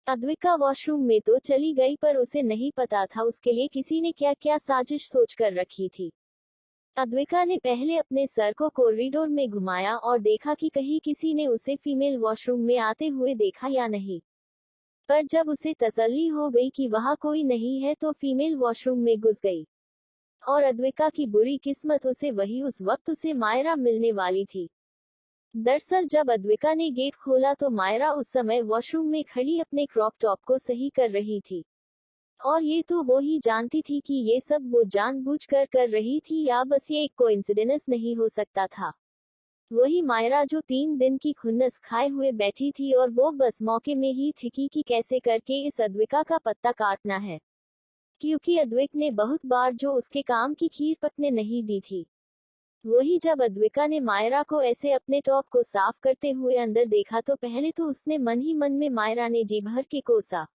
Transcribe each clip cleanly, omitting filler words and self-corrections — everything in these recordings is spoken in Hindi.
अद्विका वॉशरूम में तो चली गई, पर उसे नहीं पता था उसके लिए किसी ने क्या क्या साजिश सोच कर रखी थी। अद्विका ने पहले अपने सर को कॉरिडोर में घुमाया और देखा कि कहीं किसी ने उसे फीमेल वॉशरूम में आते हुए देखा या नहीं। पर जब उसे तसल्ली हो गई कि वहां कोई नहीं है तो फीमेल वॉशरूम में घुस गई। और अद्विका की बुरी किस्मत उसे वही उस वक्त उसे मायरा मिलने वाली थी। दरअसल जब अद्विका ने गेट खोला तो मायरा उस समय वॉशरूम में खड़ी अपने क्रॉप टॉप को सही कर रही थी। और ये तो वो ही जानती थी कि ये सब वो जानबूझकर कर रही थी या बस ये एक कोइंसिडेंस नहीं हो सकता था। वही मायरा जो 3 दिन की खुन्नस खाए हुए बैठी थी और वो बस मौके में ही थी कि कैसे करके इस अद्विका का पत्ता काटना है। क्योंकि अद्विक ने बहुत बार जो उसके काम की खीर पकने नहीं दी थी। वही जब अद्विका ने मायरा को ऐसे अपने टॉप को साफ करते हुए अंदर देखा तो पहले तो उसने मन ही मन में मायरा ने जी भर के कोसा।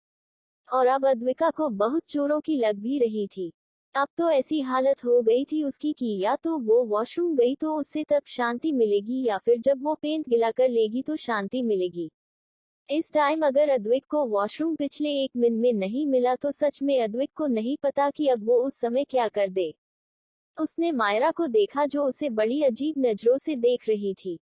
और अब अद्विका को बहुत चोरों की लग भी रही थी। अब तो ऐसी हालत हो गई थी उसकी कि या तो वो वॉशरूम गई तो उससे तब शांति मिलेगी या फिर जब वो पेंट गिलाकर लेगी तो शांति मिलेगी। इस टाइम अगर अद्विक को वॉशरूम पिछले 1 मिनट में नहीं मिला तो सच में अद्विक को नहीं पता कि अब वो उस समय क्या कर दे। उसने मायरा को देखा जो उसे बड़ी अजीब नजरों से देख रही थी।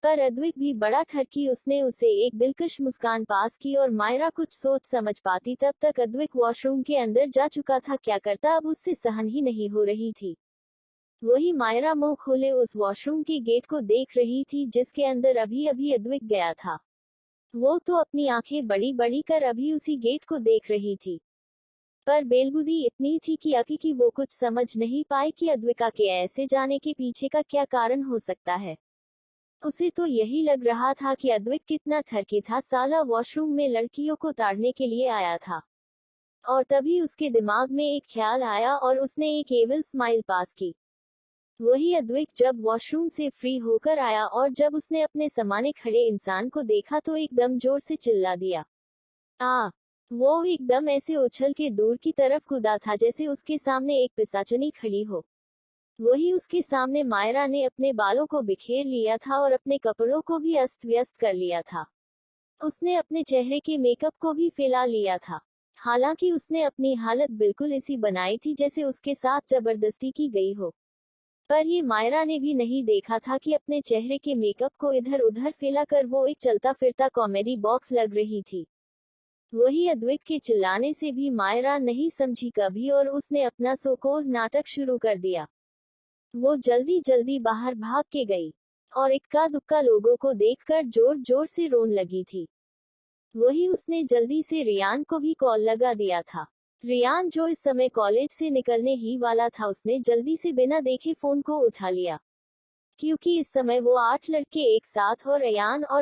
पर अद्विक भी बड़ा ठरकी, उसने उसे एक दिलकश मुस्कान पास की और मायरा कुछ सोच समझ पाती तब तक अद्विक वॉशरूम के अंदर जा चुका था। क्या करता अब उससे सहन ही नहीं हो रही थी। वही मायरा मुंह खोले उस वॉशरूम के गेट को देख रही थी जिसके अंदर अभी अभी अद्विक गया था। वो तो अपनी आंखें बड़ी बड़ी कर अभी उसी गेट को देख रही थी। पर बेलबुदी इतनी थी कि अकी की वो कुछ समझ नहीं पाई कि अद्विका के ऐसे जाने के पीछे का क्या कारण हो सकता है। उसे तो यही लग रहा था कि अद्विक कितना ठरकी था, साला वॉशरूम में लड़कियों को ताड़ने के लिए आया था। और तभी उसके दिमाग में एक ख्याल आया और उसने एक एविल स्माइल पास की। वही अद्विक जब वॉशरूम से फ्री होकर आया और जब उसने अपने समाने खड़े इंसान को देखा तो एकदम जोर से चिल्ला दिया, आ! वो एकदम ऐसे उछल के दूर की तरफ कूदा था जैसे उसके सामने एक पिशाचनी खड़ी हो। वही उसके सामने मायरा ने अपने बालों को बिखेर लिया था और अपने कपड़ों को भी अस्त व्यस्त कर लिया था। उसने अपने चेहरे के मेकअप को भी फैला लिया था। हालांकि उसने अपनी हालत बिल्कुल ऐसी बनाई थी जैसे उसके साथ जबरदस्ती की गई हो। पर ये मायरा ने भी नहीं देखा था कि अपने चेहरे के मेकअप को इधर उधर फैलाकर वो एक चलता फिरता कॉमेडी बॉक्स लग रही थी। वही अद्विक के चिल्लाने से भी मायरा नहीं समझी कभी और उसने अपना सोकोर नाटक शुरू कर दिया। वो जल्दी जल्दी बाहर भाग के गई और इक्का दुक्का लोगों को देखकर जोर जोर से रोने लगी थी। वही उसने जल्दी से रियान को भी कॉल लगा दिया था। रियान जो इस समय कॉलेज से निकलने ही वाला था उसने जल्दी से बिना देखे फोन को उठा लिया। क्योंकि इस समय वो 8 लड़के एक साथ और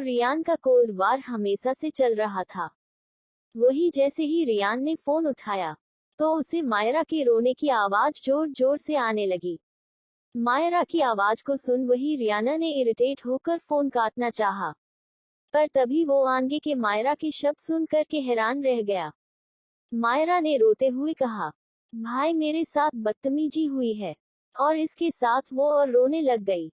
रियान का कोल्ड वार हमेशा से चल रहा था। वही जैसे ही रियान ने फोन उठाया तो उसे मायरा के रोने की आवाज जोर जोर से आने लगी। मायरा की आवाज को सुन वही रियाना ने इरिटेट होकर फोन काटना चाहा। पर तभी वो आगे के मायरा के शब्द सुनकर के हैरान रह गया। मायरा ने रोते हुए कहा, भाई मेरे साथ बदतमीजी हुई है। और इसके साथ वो और रोने लग गई।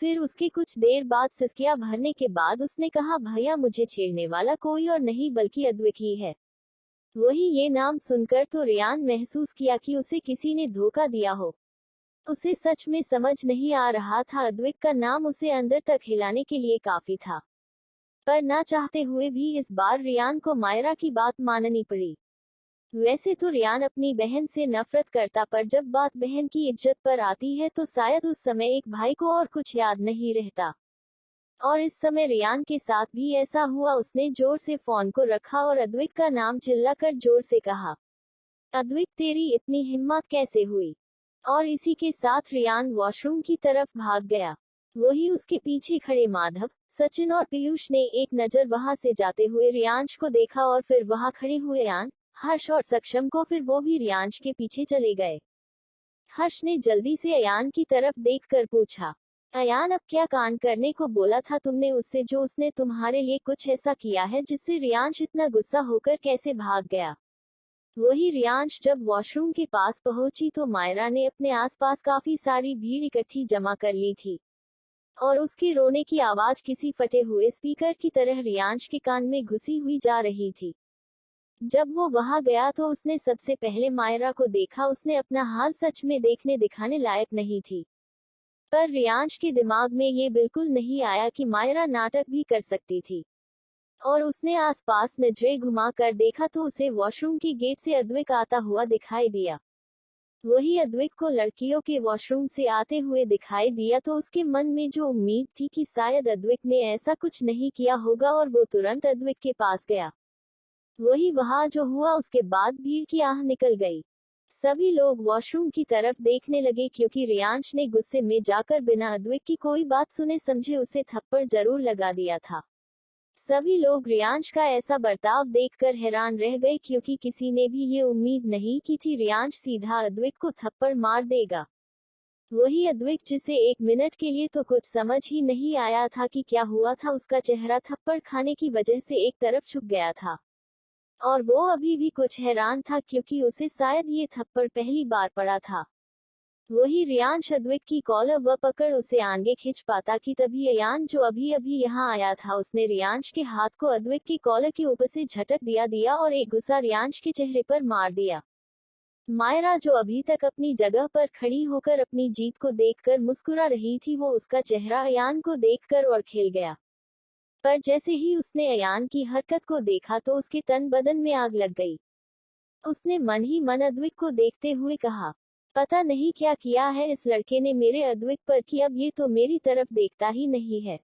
फिर उसके कुछ देर बाद सिसकियां भरने के बाद उसने कहा, भैया मुझे छेड़ने वाला कोई और नहीं बल्कि अद्विक ही है। वही ये नाम सुनकर तो रियान महसूस किया कि उसे किसी ने धोखा दिया हो। उसे सच में समझ नहीं आ रहा था, अद्विक का नाम उसे अंदर तक हिलाने के लिए काफी था। पर ना चाहते हुए भी इस बार रियान को मायरा की बात माननी पड़ी। वैसे तो रियान अपनी बहन से नफरत करता, पर जब बात बहन की इज्जत पर आती है तो शायद उस समय एक भाई को और कुछ याद नहीं रहता। और इस समय रियान के साथ भी ऐसा हुआ। उसने जोर से फोन को रखा और अद्विक का नाम चिल्लाकर जोर से कहा, अद्विक तेरी इतनी हिम्मत कैसे हुई। और इसी के साथ रियान वॉशरूम की तरफ भाग गया। वही उसके पीछे खड़े माधव, सचिन और पीयूष ने एक नजर वहां से जाते हुए रियांश को देखा और फिर वहां खड़े हुए अयान, हर्ष और सक्षम को, फिर वो भी रियांश के पीछे चले गए। हर्ष ने जल्दी से अयान की तरफ देखकर पूछा, अयान अब क्या कांड करने को बोला था तुमने उससे जो उसने तुम्हारे लिए कुछ ऐसा किया है जिससे रियांश इतना गुस्सा होकर कैसे भाग गया। वही रियांश जब वॉशरूम के पास पहुंची तो मायरा ने अपने आसपास काफी सारी भीड़ इकट्ठी जमा कर ली थी। और उसके रोने की आवाज किसी फटे हुए स्पीकर की तरह रियांश के कान में घुसी हुई जा रही थी। जब वो वहां गया तो उसने सबसे पहले मायरा को देखा। उसने अपना हाल सच में देखने दिखाने लायक नहीं थी, पर रियांश के दिमाग में ये बिल्कुल नहीं आया कि मायरा नाटक भी कर सकती थी, और उसने आसपास नजरें घुमाकर देखा तो उसे वॉशरूम के गेट से अद्विक आता हुआ दिखाई दिया। वही अद्विक को लड़कियों के वॉशरूम से आते हुए दिखाई दिया तो उसके मन में जो उम्मीद थी कि शायद अद्विक ने ऐसा कुछ नहीं किया होगा, और वो तुरंत अद्विक के पास गया। वही वहां जो हुआ उसके बाद भीड़ की आह निकल गई। सभी लोग वॉशरूम की तरफ देखने लगे क्योंकि रियांश ने गुस्से में जाकर बिना अद्विक की कोई बात सुने समझे उसे थप्पड़ जरूर लगा दिया था। सभी लोग रियांश का ऐसा बर्ताव देखकर हैरान रह गए क्योंकि किसी ने भी ये उम्मीद नहीं की थी रियांश सीधा अद्विक को थप्पड़ मार देगा। वही अद्विक जिसे एक मिनट के लिए तो कुछ समझ ही नहीं आया था कि क्या हुआ था, उसका चेहरा थप्पड़ खाने की वजह से एक तरफ झुक गया था, और वो अभी भी कुछ हैरान था क्योंकि उसे शायद ये थप्पड़ पहली बार पड़ा था। वही रियांश अद्विक की कॉलर व पकड़ उसे आगे खींच पाता कि तभी अयान जो अभी अभी यहाँ आया था उसने रियांश के हाथ को अद्विक की कॉलर के ऊपर से झटक दिया और एक गुस्सा रियांश के चेहरे पर मार दिया। मायरा जो अभी तक अपनी जगह पर खड़ी होकर अपनी जीत को देखकर मुस्कुरा रही थी, वो उसका चेहरा अयान को देखकर और खिल गया। पर जैसे ही उसने अयान की हरकत को देखा तो उसके तन बदन में आग लग गई। उसने मन ही मन अद्विक को देखते हुए कहा, पता नहीं क्या किया है इस लड़के ने मेरे अद्विक पर कि अब ये तो मेरी तरफ देखता ही नहीं है।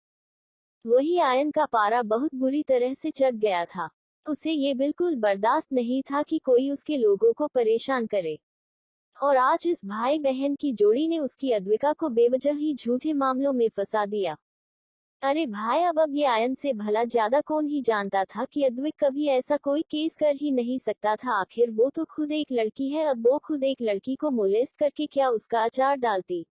वही आयन का पारा बहुत बुरी तरह से चढ़ गया था। उसे ये बिल्कुल बर्दाश्त नहीं था कि कोई उसके लोगों को परेशान करे, और आज इस भाई बहन की जोड़ी ने उसकी अद्विका को बेवजह ही झूठे मामलों में फंसा दिया। अरे भाई, अब ये आयन से भला ज्यादा कौन ही जानता था कि अद्विक कभी ऐसा कोई केस कर ही नहीं सकता था। आखिर वो तो खुद एक लड़की है, अब वो खुद एक लड़की को मोलेस्ट करके क्या उसका अचार डालती।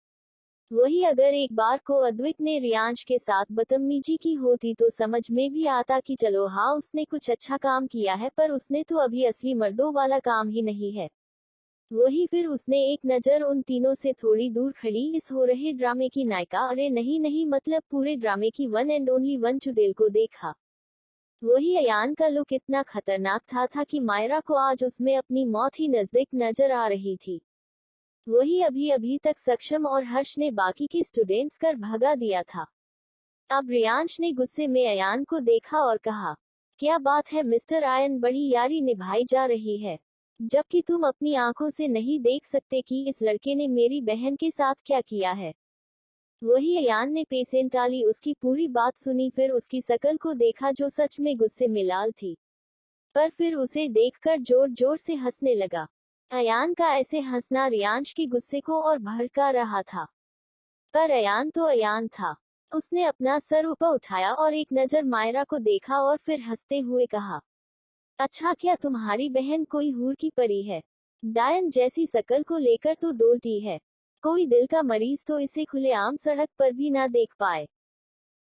वही अगर एक बार को अद्विक ने रियांश के साथ बदतमीजी की होती तो समझ में भी आता कि चलो हाँ उसने कुछ अच्छा काम किया है, पर उसने तो अभी असली मर्दों वाला काम ही नहीं है। वही फिर उसने एक नजर उन तीनों से थोड़ी दूर खड़ी इस हो रहे ड्रामे की नायिका, अरे नहीं नहीं मतलब पूरे ड्रामे की वन एंड ओनली वन चुड़ैल को देखा। वही अयान का लुक इतना खतरनाक था कि मायरा को आज उसमें अपनी मौत ही नजदीक नजर आ रही थी। वही अभी तक सक्षम और हर्ष ने बाकी के स्टूडेंट्स कर भगा दिया था। अब रियांश ने गुस्से में अयान को देखा और कहा, क्या बात है मिस्टर आयन, बड़ी यारी निभाई जा रही है, जबकि तुम अपनी आंखों से नहीं देख सकते कि इस लड़के ने मेरी बहन के साथ क्या किया है। वही अयान ने पेशेंटाली उसकी पूरी बात सुनी, फिर उसकी शकल को देखा जो सच में गुस्से में लाल थी, पर फिर उसे देखकर जोर जोर से हंसने लगा। अयान का ऐसे हंसना रियांश के गुस्से को और भड़का रहा था, पर अयान तो अयान था। उसने अपना सर ऊपर उठाया और एक नजर मायरा को देखा और फिर हंसते हुए कहा, अच्छा क्या तुम्हारी बहन कोई हूर की परी है? डायन जैसी शकल को लेकर तो डोलती है, कोई दिल का मरीज तो इसे खुलेआम सड़क पर भी ना देख पाए।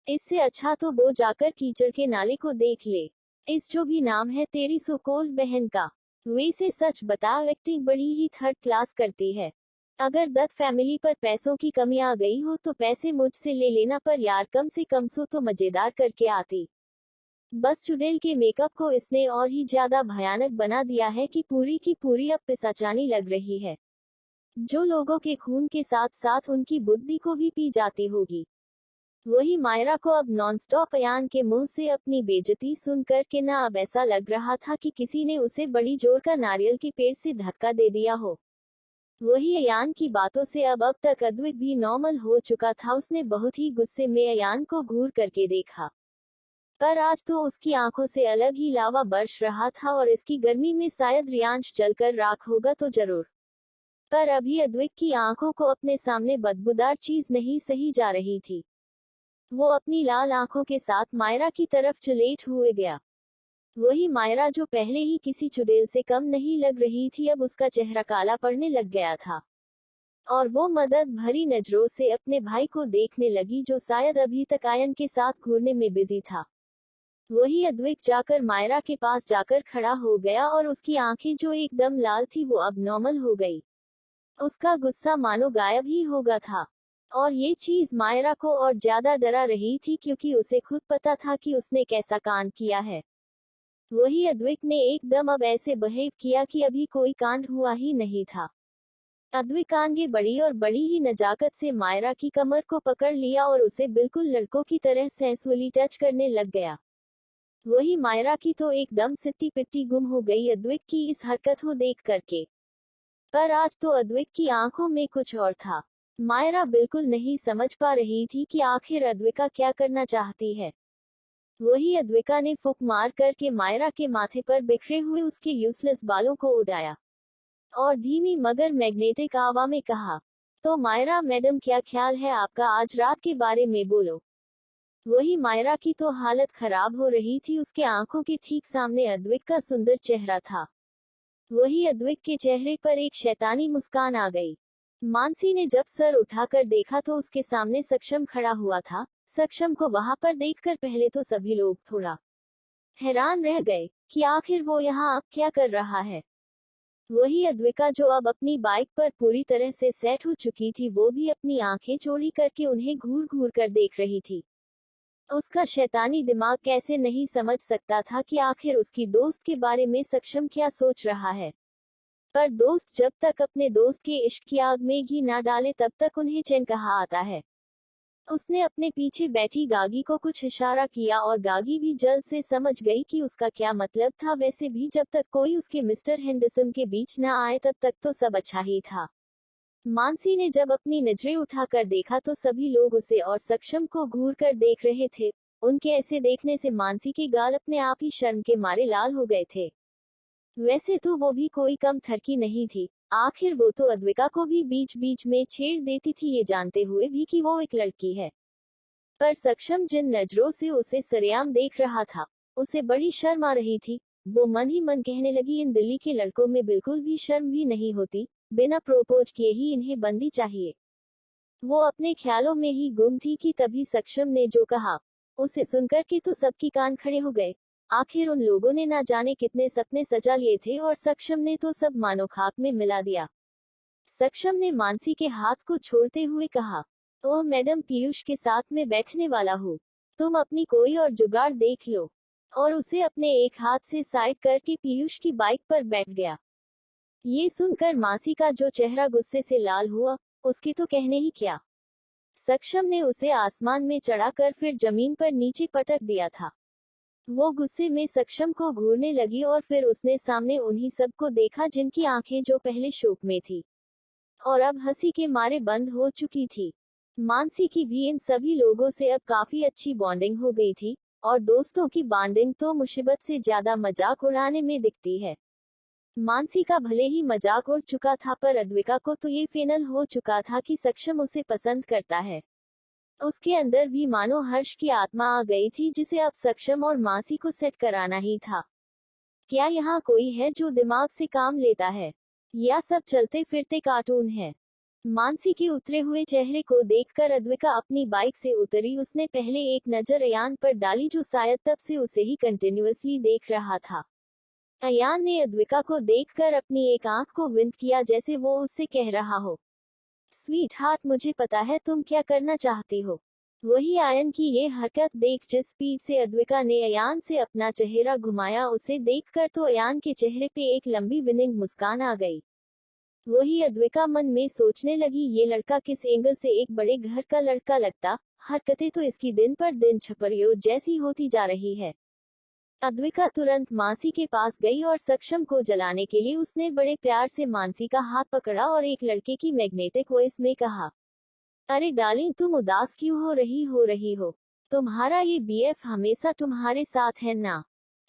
इससे अच्छा तो वो जाकर कीचड़ के नाले को देख ले। इस जो भी नाम है तेरी सुकोल्ड बहन का, वैसे सच बता एक्टिंग बड़ी ही थर्ड क्लास करती है। अगर दत्त फैमिली पर पैसों की कमी आ गई हो तो पैसे मुझसे ले लेना, पर यार कम से कम सो तो मजेदार करके आती। बस चुड़ैल के मेकअप को इसने और ही ज्यादा भयानक बना दिया है कि पूरी की पूरी अब पिशाचानी लग रही है, जो लोगों के खून के साथ साथ उनकी बुद्धि को भी पी जाती होगी। वही मायरा को अब नॉनस्टॉप अयान के मुंह से अपनी बेइज्जती सुनकर के ना अब ऐसा लग रहा था कि किसी ने उसे बड़ी जोर का नारियल के पेड़ से धक्का दे दिया हो। वही अयान की बातों से अब तक अद्विक भी नॉर्मल हो चुका था। उसने बहुत ही गुस्से में अयान को घूर करके देखा, पर आज तो उसकी आंखों से अलग ही लावा बरस रहा था, और इसकी गर्मी में शायद रियांश जलकर राख होगा तो जरूर, पर अभी अद्विक की आंखों को अपने सामने बदबूदार चीज नहीं सही जा रही थी। वो अपनी लाल आंखों के साथ मायरा की तरफ चलेट हुए गया। वही मायरा जो पहले ही किसी चुड़ैल से कम नहीं लग रही थी, अब उसका चेहरा काला पड़ने लग गया था, और वो मदद भरी नजरों से अपने भाई को देखने लगी जो शायद अभी तक आयन के साथ घूरने में बिजी था। वही अद्विक जाकर मायरा के पास जाकर खड़ा हो गया और उसकी आंखें जो एकदम लाल थी वो अब नॉर्मल हो गई। उसका गुस्सा मानो गायब ही हो गया था, और ये चीज मायरा को और ज्यादा डरा रही थी क्योंकि उसे खुद पता था कि उसने कैसा कांड किया है। वही अद्विक ने एकदम अब ऐसे बिहेव किया कि अभी कोई कांड हुआ ही नहीं था। अद्विक आगे बढ़ी और बड़ी ही नजाकत से मायरा की कमर को पकड़ लिया और उसे बिल्कुल लड़कों की तरह सेंसुअली टच करने लग गया। वही मायरा की तो एकदम सिट्टी पिट्टी गुम हो गई अद्विक की इस हरकत को देख करके। पर आज तो अद्विक की आंखों में कुछ और था। मायरा बिल्कुल नहीं समझ पा रही थी कि आखिर अद्विका क्या करना चाहती है। वही अद्विका ने फूंक मार करके मायरा के माथे पर बिखरे हुए उसके यूजलेस बालों को उड़ाया और धीमी मगर मैग्नेटिक आवाज में कहा, तो मायरा मैडम क्या ख्याल है आपका आज रात के बारे में बोलो। वही मायरा की तो हालत खराब हो रही थी, उसके आंखों के ठीक सामने अद्विक का सुंदर चेहरा था। वही अद्विक के चेहरे पर एक शैतानी मुस्कान आ गई। मानसी ने जब सर उठाकर देखा तो उसके सामने सक्षम खड़ा हुआ था। सक्षम को वहां पर देखकर पहले तो सभी लोग थोड़ा हैरान रह गए कि आखिर वो यहाँ अब क्या कर रहा है। वही अद्विका जो अब अपनी बाइक पर पूरी तरह से सेट हो चुकी थी, वो भी अपनी आंखें चौड़ी करके उन्हें घूर घूर कर देख रही थी। उसका शैतानी दिमाग कैसे नहीं समझ सकता था कि आखिर उसकी दोस्त के बारे में सक्षम क्या सोच रहा है। पर दोस्त जब तक अपने दोस्त के इश्क की आग में घी ना डाले तब तक उन्हें चैन कहाँ आता है। उसने अपने पीछे बैठी गागी को कुछ इशारा किया और गागी भी जल्द से समझ गई कि उसका क्या मतलब था। वैसे भी जब तक कोई उसके मिस्टर हेंडरसन के बीच न आए तब तक तो सब अच्छा ही था। मानसी ने जब अपनी नजरें उठाकर देखा तो सभी लोग उसे और सक्षम को घूर कर देख रहे थे। उनके ऐसे देखने से मानसी के गाल अपने आप ही शर्म के मारे लाल हो गए थे। वैसे तो वो भी कोई कम थरकी नहीं थी। आखिर वो तो अद्विका को भी बीच बीच में छेड़ देती थी, ये जानते हुए भी कि वो एक लड़की है। पर सक्षम जिन नजरों से उसे सरेआम देख रहा था, उसे बड़ी शर्म आ रही थी। वो मन ही मन कहने लगी, इन दिल्ली के लड़कों में बिल्कुल भी शर्म भी नहीं होती, बिना प्रोपोज किए ही इन्हें बंदी चाहिए। वो अपने ख्यालों में ही गुम थी कि तभी सक्षम ने जो कहा, उसे सुनकर के तो सबकी कान खड़े हो गए। आखिर उन लोगों ने ना जाने कितने सपने सजा लिए थे और सक्षम ने तो सब मानो खाक में मिला दिया। सक्षम ने मानसी के हाथ को छोड़ते हुए कहा, ओह मैडम, पीयूष के साथ में बैठने वाला हूँ, तुम अपनी कोई और जुगाड़ देख लो। और उसे अपने एक हाथ से साइड करके पीयूष की बाइक पर बैठ गया। ये सुनकर मासी का जो चेहरा गुस्से से लाल हुआ, उसकी तो कहने ही क्या। सक्षम ने उसे आसमान में चढ़ाकर फिर जमीन पर नीचे पटक दिया था। वो गुस्से में सक्षम को घूरने लगी और फिर उसने सामने उन्हीं सबको देखा जिनकी आंखें जो पहले शोक में थी और अब हंसी के मारे बंद हो चुकी थी। मानसी की भी इन सभी लोगों से अब काफी अच्छी बॉन्डिंग हो गई थी और दोस्तों की बॉन्डिंग तो मुसीबत से ज्यादा मजाक उड़ाने में दिखती है। मानसी का भले ही मजाक उड़ चुका था, पर अद्विका को तो ये फाइनल हो चुका था कि सक्षम उसे पसंद करता है। उसके अंदर भी मानो हर्ष की आत्मा आ गई थी, जिसे अब सक्षम और मासी को सेट कराना ही था। क्या यहाँ कोई है जो दिमाग से काम लेता है, या सब चलते फिरते कार्टून है। मानसी के उतरे हुए चेहरे को देखकर अद्विका अपनी बाइक से उतरी। उसने पहले एक नजर अयान पर डाली, जो शायद तब से उसे ही कंटिन्यूअसली देख रहा था। अयान ने अद्विका को देखकर अपनी एक आंख को विंक किया, जैसे वो उससे कह रहा हो, स्वीट हार्ट, मुझे पता है तुम क्या करना चाहती हो। वही आयन की ये हरकत देख जिस स्पीड से अद्विका ने अयान से अपना चेहरा घुमाया, उसे देखकर तो अयान के चेहरे पे एक लंबी विनिंग मुस्कान आ गई। वही अद्विका मन में सोचने लगी, ये लड़का किस एंगल से एक बड़े घर का लड़का लगता। हरकतें तो इसकी दिन पर दिन छपरियों जैसी होती जा रही है। अद्विका तुरंत मानसी के पास गई और सक्षम को जलाने के लिए उसने बड़े प्यार से मानसी का हाथ पकड़ा और एक लड़के की मैग्नेटिक वॉइस में कहा, अरे डार्लिंग, तुम उदास क्यों हो रही हो। तुम्हारा ये बीएफ हमेशा तुम्हारे साथ है ना।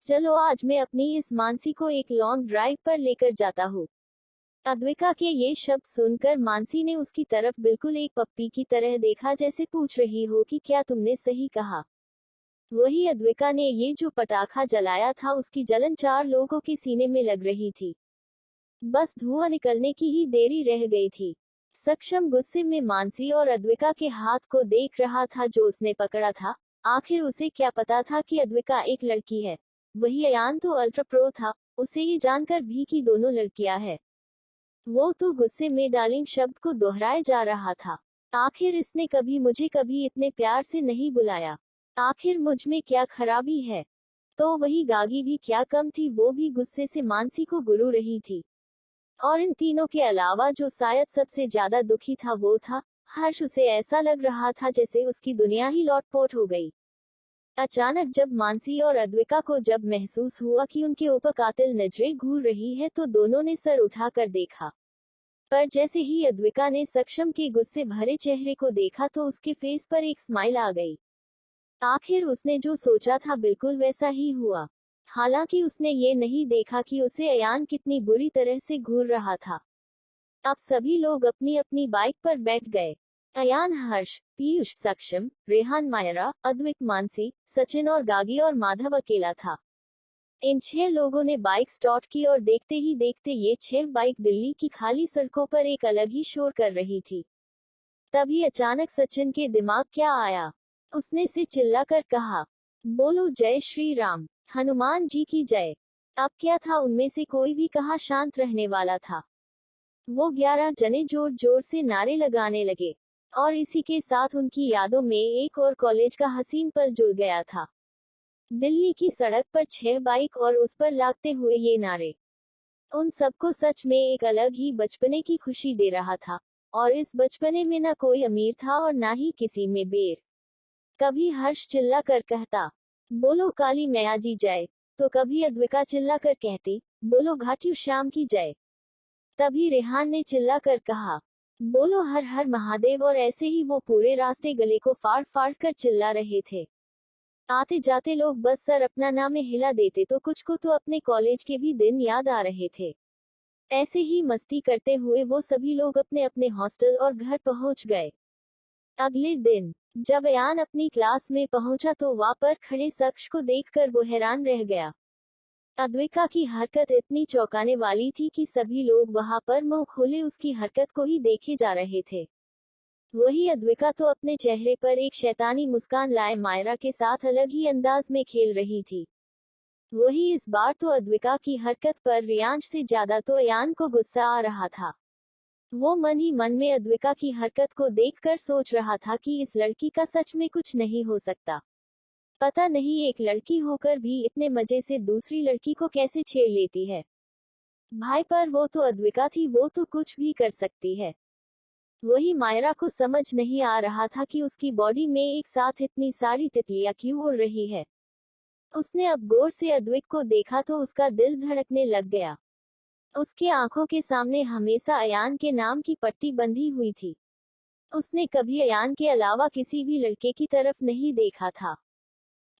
चलो आज मैं अपनी इस मानसी को एक लॉन्ग ड्राइव पर लेकर जाता हूँ। अद्विका के ये शब्द सुनकर मानसी ने उसकी तरफ बिल्कुल एक पप्पी की तरह देखा, जैसे पूछ रही हो कि क्या तुमने सही कहा। वही अद्विका ने ये जो पटाखा जलाया था, उसकी जलन 4 लोगों के सीने में लग रही थी। बस धुआं निकलने की ही देरी रह गई थी। सक्षम गुस्से में मानसी और अद्विका के हाथ को देख रहा था जो उसने पकड़ा था। आखिर उसे क्या पता था कि अद्विका एक लड़की है। वही अयान तो अल्ट्रा प्रो था, उसे ये जानकर भी कि दोनों लड़कियां हैं। वो तो गुस्से में डार्लिंग शब्द को दोहराए जा रहा था। आखिर इसने कभी मुझे कभी इतने प्यार से नहीं बुलाया। आखिर मुझ में क्या खराबी है। तो वही गागी भी क्या कम थी, वो भी गुस्से से मानसी को गुरु रही थी। और इन तीनों के अलावा जो शायद सबसे ज्यादा दुखी था वो था हर्ष। उसे ऐसा लग रहा था जैसे उसकी दुनिया ही लौटपोट हो गई। अचानक जब मानसी और अद्विका को जब महसूस हुआ कि उनके ऊपर कातिल नजरें घूर रही है तो दोनों ने सर उठाकर देखा। पर जैसे ही अद्विका ने सक्षम के गुस्से भरे चेहरे को देखा तो उसके फेस पर एक स्माइल आ गई। आखिर उसने जो सोचा था बिल्कुल वैसा ही हुआ। हालांकि उसने ये नहीं देखा कि उसे अयान कितनी बुरी तरह से घूर रहा था। अब सभी लोग अपनी अपनी बाइक पर बैठ गए। अयान, हर्ष, पीयूष, सक्षम, रेहान, मायरा, अद्विक, मानसी, सचिन और गागी और माधव अकेला था। इन 6 लोगों ने बाइक स्टार्ट की और देखते ही देखते ये 6 बाइक दिल्ली की खाली सड़कों पर एक अलग ही शोर कर रही थी। तभी अचानक सचिन के दिमाग क्या आया, उसने से चिल्लाकर कहा, बोलो जय श्री राम, हनुमान जी की जय। अब क्या था, उनमें से कोई भी कहाँ शांत रहने वाला था। वो 11 जने जोर जोर से नारे लगाने लगे और इसी के साथ उनकी यादों में एक और कॉलेज का हसीन पल जुड़ गया था। दिल्ली की सड़क पर 6 बाइक और उस पर लागते हुए ये नारे उन सबको सच में एक अलग ही बचपने की खुशी दे रहा था। और इस बचपने में ना कोई अमीर था और ना ही किसी में बेर। कभी हर्ष चिल्ला कर कहता, बोलो काली मैया जी जय, तो कभी अद्विका चिल्ला कर कहती, बोलो घाटी श्याम की जय। तभी रेहान ने चिल्लाकर कहा, बोलो हर हर महादेव, और ऐसे ही वो पूरे रास्ते गले को फाड़ फाड़ कर चिल्ला रहे थे। आते जाते लोग बस सर अपना नाम हिला देते तो कुछ को तो अपने कॉलेज के भी दिन याद आ रहे थे। ऐसे ही मस्ती करते हुए वो सभी लोग अपने अपने हॉस्टल और घर पहुंच गए। अगले दिन जब अयान अपनी क्लास में पहुंचा तो वहां पर खड़े शख्स को देखकर वो हैरान रह गया। अद्विका की हरकत इतनी चौंकाने वाली थी कि सभी लोग वहां पर मुंह खोले उसकी हरकत को ही देखे जा रहे थे। वही अद्विका तो अपने चेहरे पर एक शैतानी मुस्कान लाए मायरा के साथ अलग ही अंदाज में खेल रही थी। वही इस बार तो अद्विका की हरकत पर रियांश से ज्यादा तो अयान को गुस्सा आ रहा था। वो मन ही मन में अद्विका की हरकत को देखकर सोच रहा था कि इस लड़की का सच में कुछ नहीं हो सकता। पता नहीं एक लड़की होकर भी इतने मजे से दूसरी लड़की को कैसे छेड़ लेती है। भाई, पर वो तो अद्विका थी, वो तो कुछ भी कर सकती है। वही मायरा को समझ नहीं आ रहा था कि उसकी बॉडी में एक साथ इतनी सारी तितलियां क्यों उड़ रही है। उसने अब गौर से अद्विक को देखा तो उसका दिल धड़कने लग गया। उसके आंखों के सामने हमेशा अयान के नाम की पट्टी बंधी हुई थी। उसने कभी अयान के अलावा किसी भी लड़के की तरफ नहीं देखा था।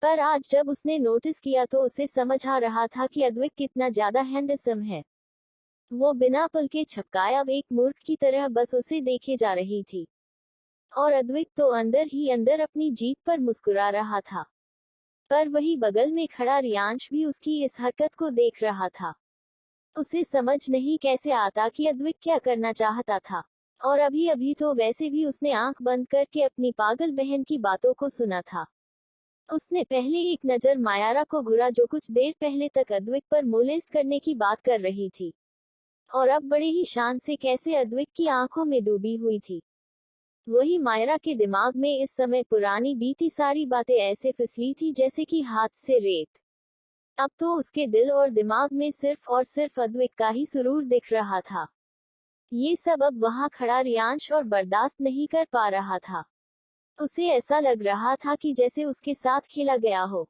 पर आज जब उसने नोटिस किया तो उसे समझ आ रहा था कि अद्विक कितना ज्यादा हैंडसम है। वो बिना पल के झपकाए अब एक मूर्ख की तरह बस उसे देखे जा रही थी। और अद्विक तो अंदर ही अंदर अपनी जीत पर मुस्कुरा रहा था। पर वही बगल में खड़ा रियांश भी उसकी इस हरकत को देख रहा था। उसे समझ नहीं कैसे आता कि अद्विक क्या करना चाहता था। और अभी अभी तो वैसे भी उसने आंख बंद करके अपनी पागल बहन की बातों को सुना था। उसने पहले एक नजर मायारा को घुरा जो कुछ देर पहले तक अद्विक पर मोलेस्ट करने की बात कर रही थी। और अब बड़े ही शान से कैसे अद्विक की आंखों में डूबी हुई थी। वही मायरा के दिमाग में इस समय पुरानी बीती सारी बातें ऐसे फिसली थी जैसे कि हाथ से रेत। अब तो उसके दिल और दिमाग में सिर्फ और सिर्फ अद्विक का ही सुरूर दिख रहा था। ये सब अब वहां खड़ा रियांश और बर्दाश्त नहीं कर पा रहा था। उसे ऐसा लग रहा था कि जैसे उसके साथ खेला गया हो।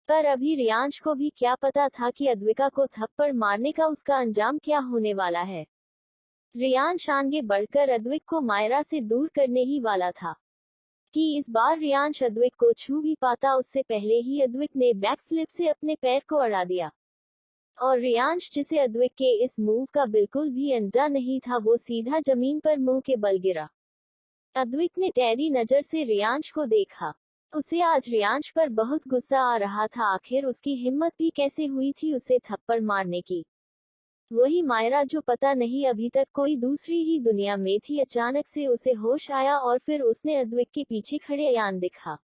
पर अभी रियांश को भी क्या पता था कि अद्विका को थप्पड़ मारने का उसका अंजाम क्या होने वाला है। रियांश आगे बढ़कर अद्विक को मायरा से दूर करने ही वाला था कि इस बार रियांश अद्विक को छू भी पाता उससे पहले ही अद्विक ने बैकफ्लिप से अपने पैर को अड़ा दिया। और रियांश, जिसे अद्विक के इस मूव का बिल्कुल भी अंजा नहीं था, वो सीधा जमीन पर मुंह के बल गिरा। अद्विक ने टेढ़ी नजर से रियांश को देखा। उसे आज रियांश पर बहुत गुस्सा आ रहा था। आखिर उसकी हिम्मत भी कैसे हुई थी उसे थप्पड़ मारने की। वही मायरा जो पता नहीं अभी तक कोई दूसरी ही दुनिया में थी। अचानक से उसे होश आया और फिर उसने अद्विक के पीछे खड़े अयान दिखा।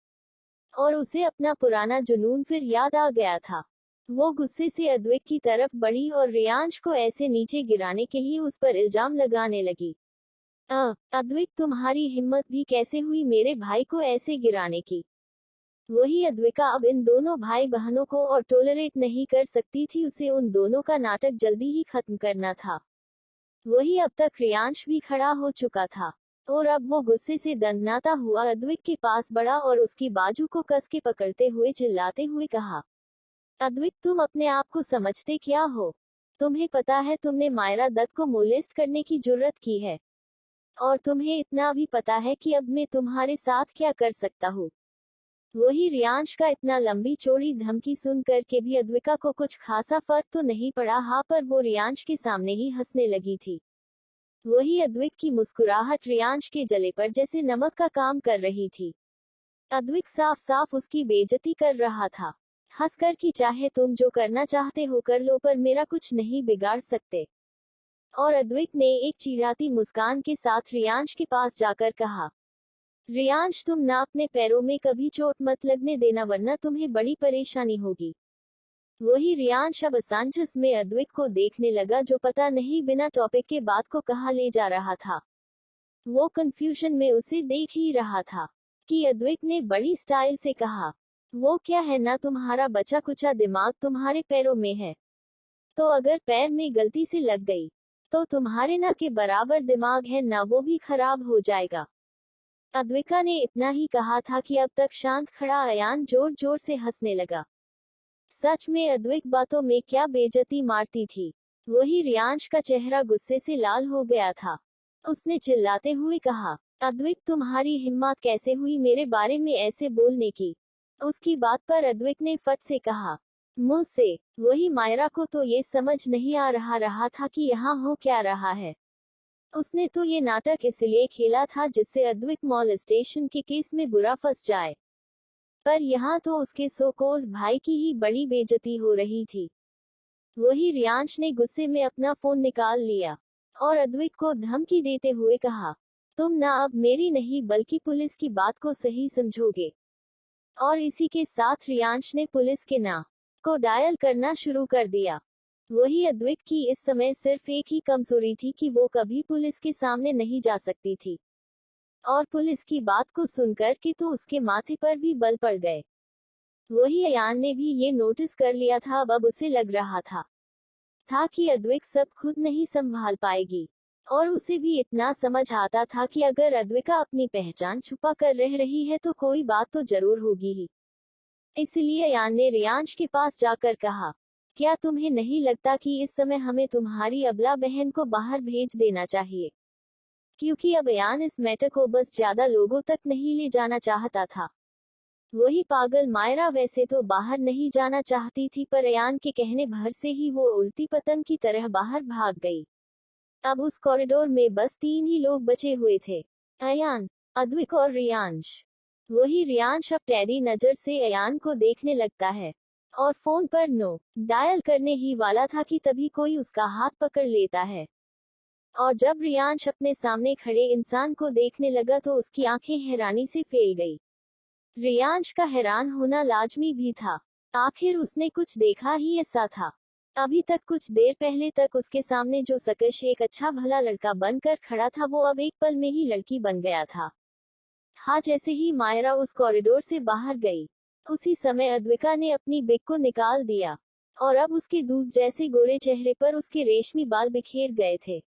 और उसे अपना पुराना जुनून फिर याद आ गया था। वो गुस्से से अद्विक की तरफ बढ़ी और रियांश को ऐसे नीचे गिराने के लिए उस पर इल्जाम लगाने लगी। अद्विक, तुम्हारी हिम्मत भी कैसे हुई मेरे भाई को ऐसे गिराने की। वही अद्विका अब इन दोनों भाई बहनों को और टोलरेट नहीं कर सकती थी, उसे उन दोनों का नाटक जल्दी ही खत्म करना था। वही अब तक रियांश भी खड़ा हो चुका था और अब वो गुस्से से दंदनाता हुआ अद्विक के पास बढ़ा और उसकी बाजू को कस के पकड़ते हुए चिल्लाते हुए कहा, अद्विक तुम अपने आप को समझते क्या हो? तुम्हें पता है तुमने मायरा दत्त को मोलेस्ट करने की जुर्रत की है, और तुम्हें इतना भी पता है कि अब मैं तुम्हारे साथ क्या कर सकता हूँ। वही रियांश का इतना लंबी चौड़ी धमकी सुन कर के भी अद्विका को कुछ खासा फर्क तो नहीं पड़ा, हाँ, पर वो रियांश के सामने ही हंसने लगी थी। वही अद्विक की मुस्कुराहट रियांश के जले पर जैसे नमक का काम कर रही थी। अद्विक साफ साफ उसकी बेइज्जती कर रहा था, हंसकर कि चाहे तुम जो करना चाहते हो कर लो, पर मेरा कुछ नहीं बिगाड़ सकते। और अद्विक ने एक चिढ़ाती मुस्कान के साथ रियांश के पास जाकर कहा, रियांश तुम ना अपने पैरों में कभी चोट मत लगने देना, वरना तुम्हें बड़ी परेशानी होगी। वही रियांश अब असमंजस में अद्विक को देखने लगा, जो पता नहीं बिना टॉपिक के बात को कहाँ ले जा रहा था। वो कंफ्यूजन में उसे देख ही रहा था कि अद्विक ने बड़ी स्टाइल से कहा, वो क्या है ना, तुम्हारा बचा कुचा दिमाग तुम्हारे पैरों में है, तो अगर पैर में गलती से लग गई तो तुम्हारे ना के बराबर दिमाग है ना, वो भी खराब हो जाएगा। अद्विका ने इतना ही कहा था कि अब तक शांत खड़ा अयान जोर जोर से हंसने लगा। सच में अद्विक बातों में क्या बेइज्जती मारती थी। वही रियांश का चेहरा गुस्से से लाल हो गया था। उसने चिल्लाते हुए कहा, अद्विक तुम्हारी हिम्मत कैसे हुई मेरे बारे में ऐसे बोलने की? उसकी बात पर अद्विक ने फट से कहा, मुंह से। वही मायरा को तो ये समझ नहीं आ रहा था कि यहाँ हो क्या रहा है। उसने तो ये नाटक इसलिए खेला था जिससे अद्विक मॉलेस्टेशन के केस में बुरा फंस जाए, पर यहाँ तो उसके सो कॉल्ड भाई की ही बड़ी बेइज्जती हो रही थी। वही रियांश ने गुस्से में अपना फोन निकाल लिया और अद्विक को धमकी देते हुए कहा, तुम ना अब मेरी नहीं बल्कि पुलिस की बात को सही समझोगे। और इसी के साथ रियांश ने पुलिस के नाम को डायल करना शुरू कर दिया। वही अद्विक की इस समय सिर्फ एक ही कमजोरी थी कि वो कभी पुलिस के सामने नहीं जा सकती थी, और पुलिस की बात को सुनकर के तो उसके माथे पर भी बल पड़ गए। वही अयान ने भी ये नोटिस कर लिया था, अब उसे लग रहा था कि अद्विक सब खुद नहीं संभाल पाएगी, और उसे भी इतना समझ आता था कि अगर अद्विका अपनी पहचान छुपा कर रह रही है तो कोई बात तो जरूर होगी ही। इसलिए अयान ने रियांश के पास जाकर कहा, क्या तुम्हें नहीं लगता कि इस समय हमें तुम्हारी अबला बहन को बाहर भेज देना चाहिए? क्योंकि अब अयान इस मैटर को बस ज्यादा लोगों तक नहीं ले जाना चाहता था। वही पागल मायरा वैसे तो बाहर नहीं जाना चाहती थी, पर अयान के कहने भर से ही वो उल्टी पतंग की तरह बाहर भाग गई। अब उस कॉरिडोर में बस 3 ही लोग बचे हुए थे, अयान, अद्विक और रियांश। वही रियांश अब टेढ़ी नजर से अयान को देखने लगता है और फोन पर नो डायल करने ही वाला था कि तभी कोई उसका हाथ पकड़ लेता है। और जब रियांश अपने सामने खड़े इंसान को देखने लगा तो उसकी आंखें हैरानी से फैल गई। रियांश का हैरान होना लाजमी भी था, आखिर उसने कुछ देखा ही ऐसा था। अभी तक कुछ देर पहले तक उसके सामने जो शख्स एक अच्छा भला लड़का बनकर खड़ा था, वो अब एक पल में ही लड़की बन गया था। हाँ, जैसे ही मायरा उस कॉरिडोर से बाहर गई, उसी समय अद्विका ने अपनी बेग को निकाल दिया, और अब उसके दूध जैसे गोरे चेहरे पर उसके रेशमी बाल बिखेर गए थे।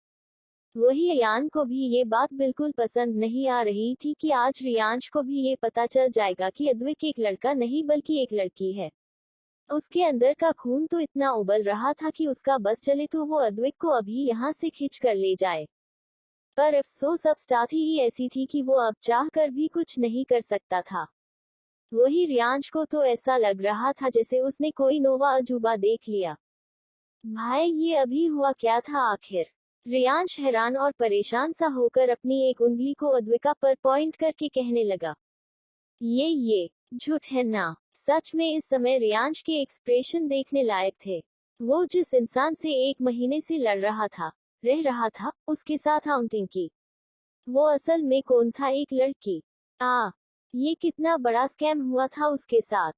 वही अयान को भी ये बात बिल्कुल पसंद नहीं आ रही थी कि आज रियांश को भी ये पता चल जाएगा कि अद्विक एक लड़का नहीं बल्कि एक लड़की है। उसके अंदर का खून तो इतना उबल रहा था कि उसका बस चले तो वो अद्विक को अभी यहाँ से खींच कर ले जाए। पर अफसोस अब स्थिति ही ऐसी थी कि वो अब चाह कर भी कुछ नहीं कर सकता था। वही रियांश को तो ऐसा लग रहा था जैसे उसने कोई नोवा अजूबा देख लिया। भाई, ये अभी हुआ क्या था आखिर? रियांश हैरान और परेशान सा होकर अपनी एक उंगली को अद्विका पर पॉइंट करके कहने लगा, ये झूठ है ना? सच में इस समय रियांश के एक्सप्रेशन देखने लायक थे। वो जिस इंसान से 1 महीने से लड़ रहा था, रह रहा था, उसके साथ आउटिंग की, वो असल में कौन था? एक लड़की। ये कितना बड़ा स्कैम हुआ था उसके साथ।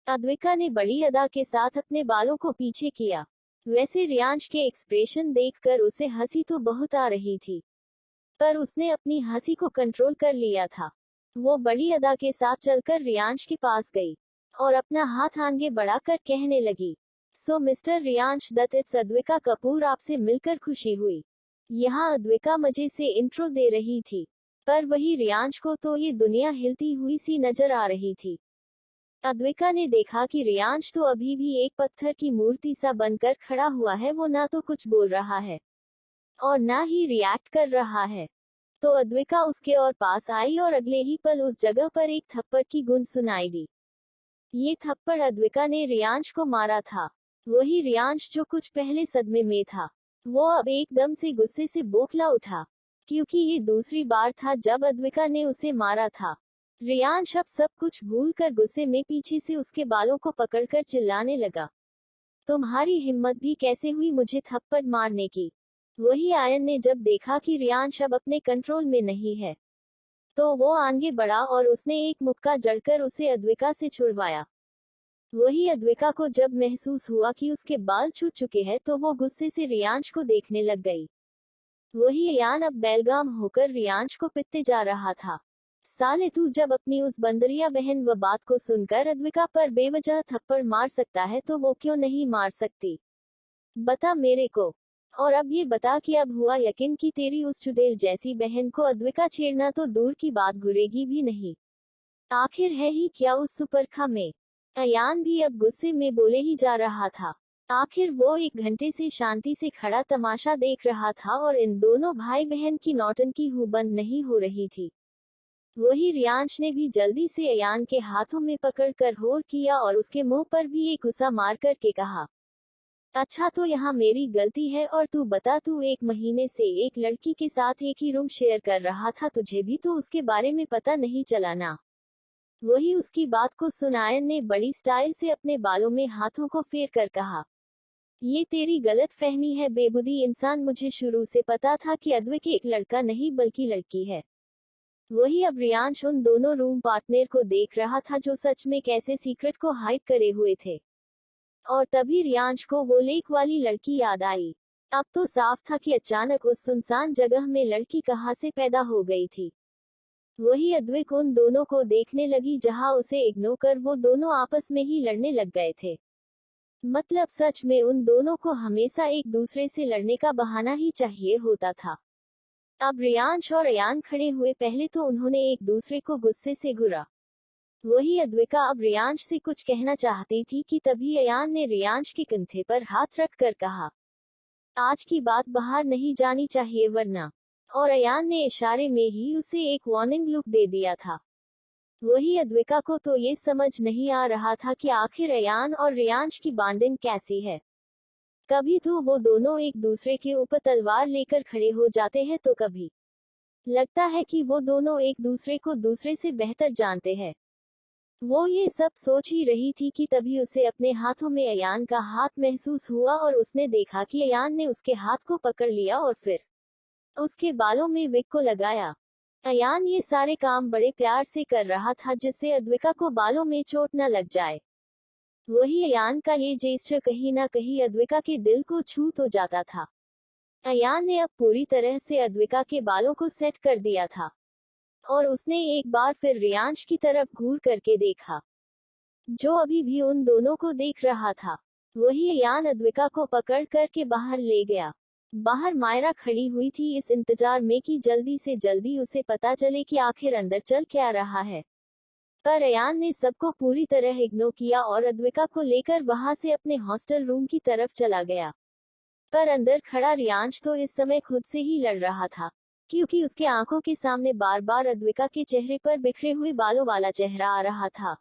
अद्विका ने बड़ी अदा के साथ अपने बालों को पीछे किया। वैसे रियांश के एक्सप्रेशन देखकर उसे हंसी तो बहुत आ रही थी, पर उसने अपनी हंसी को कंट्रोल कर लिया था। वो बड़ी अदा के साथ चलकर रियांश के पास गई और अपना हाथ आगे बढ़ाकर कहने लगी, सो मिस्टर रियांश दत्त, इट्स अद्विका कपूर, आपसे मिलकर खुशी हुई। यहाँ अद्विका मजे से इंट्रो दे रही थी, पर वही रियांश को तो ये दुनिया हिलती हुई सी नजर आ रही थी। अद्विका ने देखा कि रियांश तो अभी भी एक पत्थर की मूर्ति सा बनकर खड़ा हुआ है। वो ना तो कुछ बोल रहा है और ना ही रिएक्ट कर रहा है। तो अद्विका उसके और पास आई और अगले ही पल उस जगह पर एक थप्पड़ की गूंज सुनाई दी। ये थप्पड़ अद्विका ने रियांश को मारा था। वही रियांश जो कुछ पहले सदमे में था, वो अब एकदम से गुस्से से बौखला उठा, क्योंकि ये दूसरी बार था जब अद्विका ने उसे मारा था। रियांश अब सब कुछ भूलकर गुस्से में पीछे से उसके बालों को पकड़कर चिल्लाने लगा, तुम्हारी हिम्मत भी कैसे हुई मुझे थप्पड़ मारने की। वही आयन ने जब देखा कि रियांश अब अपने कंट्रोल में नहीं है, तो वो आगे बढ़ा और उसने एक मुक्का जड़कर उसे अद्विका से छुड़वाया। वही अद्विका को जब महसूस हुआ कि उसके बाल छूट चुके हैं, तो वो गुस्से से रियांश को देखने लग गई। वही अयान अब बेलगाम होकर रियांश को पिटते जा रहा था। साले, तू जब अपनी उस बंदरिया बहन व बात को सुनकर अद्विका पर बेवजह थप्पड़ मार सकता है, तो वो क्यों नहीं मार सकती? बता मेरे को। और अब ये बता कि अब हुआ यकीन कि तेरी उस चुड़ैल जैसी बहन को अद्विका छेड़ना तो दूर की बात घुरेगी भी नहीं। आखिर है ही क्या उस सुपरखा में? अयान भी अब गुस्से में बोले ही जा रहा था। आखिर वो 1 घंटे से शांति से खड़ा तमाशा देख रहा था और इन दोनों भाई बहन की नौटंकी हु बंद नहीं हो रही थी। वही रियांश ने भी जल्दी से अयान के हाथों में पकड़कर होड़ किया और उसके मुंह पर भी एक घुसा मार करके कहा, अच्छा तो यहाँ मेरी गलती है। और तू बता, तू 1 महीने से एक लड़की के साथ एक ही रूम शेयर कर रहा था, तुझे भी तो उसके बारे में पता नहीं चला ना? वही उसकी बात को सुन आयन ने बड़ी स्टाइल से अपने बालों में हाथों को फेर कर कहा, ये तेरी गलत फहमी है बेबुदी इंसान, मुझे शुरू से पता था कि अद्विक एक लड़का नहीं बल्कि लड़की है। वही अब रियांश उन दोनों रूम पार्टनर को देख रहा था जो सच में कैसे सीक्रेट को हाइड करे हुए थे। और तभी रियांश को वो लेक वाली लड़की याद आई। अब तो साफ था कि अचानक उस सुनसान जगह में लड़की कहाँ से पैदा हो गई थी। वही अद्विक उन दोनों को देखने लगी, जहां उसे इग्नोर कर वो दोनों आपस में ही लड़ने लग गए थे। मतलब सच में उन दोनों को हमेशा एक दूसरे से लड़ने का बहाना ही चाहिए होता था। अब रियांश और अयान खड़े हुए, पहले तो उन्होंने एक दूसरे को गुस्से से घूरा। वही अद्विका अब रियांश से कुछ कहना चाहती थी कि तभी अयान ने रियांश के कंधे पर हाथ रख कर कहा, आज की बात बाहर नहीं जानी चाहिए वरना। और अयान ने इशारे में ही उसे एक वार्निंग लुक दे दिया था। वही अद्विका को तो ये समझ नहीं आ रहा था कि आखिर अयान और रियांश की बॉन्डिंग कैसी है। कभी तो वो दोनों एक दूसरे के ऊपर तलवार लेकर खड़े हो जाते हैं, तो कभी लगता है कि वो दोनों एक दूसरे को दूसरे से बेहतर जानते हैं। वो ये सब सोच ही रही थी कि तभी उसे अपने हाथों में अयान का हाथ महसूस हुआ और उसने देखा कि अयान ने उसके हाथ को पकड़ लिया और फिर उसके बालों में विग को लगाया। अयान ये सारे काम बड़े प्यार से कर रहा था, जिससे अद्विका को बालों में चोट न लग जाए। वही अयान का ये जेस्चर कहीं ना कहीं अद्विका के दिल को छू तो जाता था। अयान ने अब पूरी तरह से अद्विका के बालों को सेट कर दिया था और उसने एक बार फिर रियांश की तरफ घूर करके देखा, जो अभी भी उन दोनों को देख रहा था। वही अयान अद्विका को पकड़ करके बाहर ले गया। बाहर मायरा खड़ी हुई थी, इस इंतजार में कि जल्दी से जल्दी उसे पता चले कि आखिर अंदर चल क्या रहा है। पर अयान ने सबको पूरी तरह इग्नोर किया और अद्विका को लेकर वहां से अपने हॉस्टल रूम की तरफ चला गया। पर अंदर खड़ा रियांश तो इस समय खुद से ही लड़ रहा था, क्योंकि उसके आंखों के सामने बार बार अद्विका के चेहरे पर बिखरे हुए बालों वाला चेहरा आ रहा था।